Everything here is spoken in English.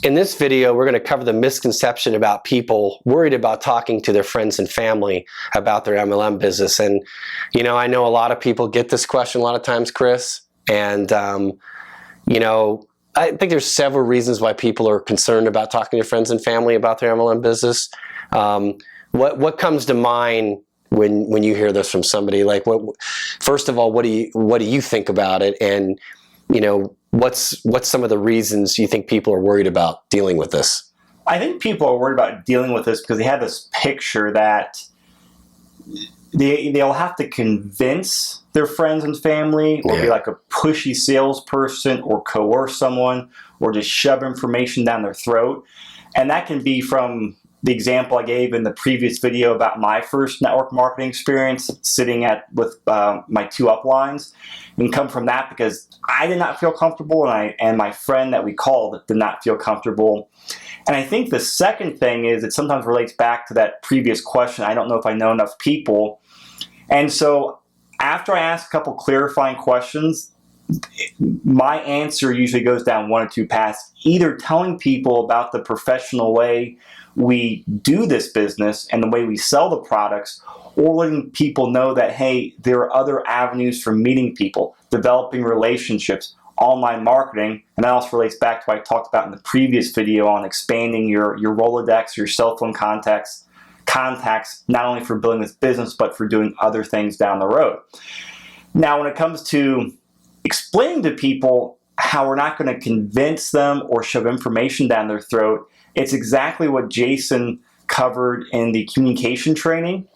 In this video, we're going to cover the misconception about people worried about talking to their friends and family about their MLM business. And, you know, I know a lot of people get this question a lot of times, Chris. And, you know, I think there's several reasons why people are concerned about talking to friends and family about their MLM business. What comes to mind when you hear this from somebody? Like, first of all, what do you think about it? And, you know, what's some of the reasons you think people are worried about dealing with this? I think people are worried about dealing with this because they have this picture that they'll have to convince their friends and family, or be like a pushy salesperson, or coerce someone, or just shove information down their throat. And that can be from the example I gave in the previous video about my first network marketing experience, sitting with my 2 uplines, and come from that because I did not feel comfortable, and my friend that we called did not feel comfortable. And I think the second thing is it sometimes relates back to that previous question. I don't know if I know enough people. And so after I ask a couple clarifying questions, my answer usually goes down 1 or 2 paths, either telling people about the professional way we do this business and the way we sell the products, or letting people know that, hey, there are other avenues for meeting people, developing relationships, online marketing. And that also relates back to what I talked about in the previous video on expanding your Rolodex, your cell phone contacts, not only for building this business, but for doing other things down the road. Now, when it comes to explaining to people how we're not going to convince them or shove information down their throat, it's exactly what Jason covered in the communication training.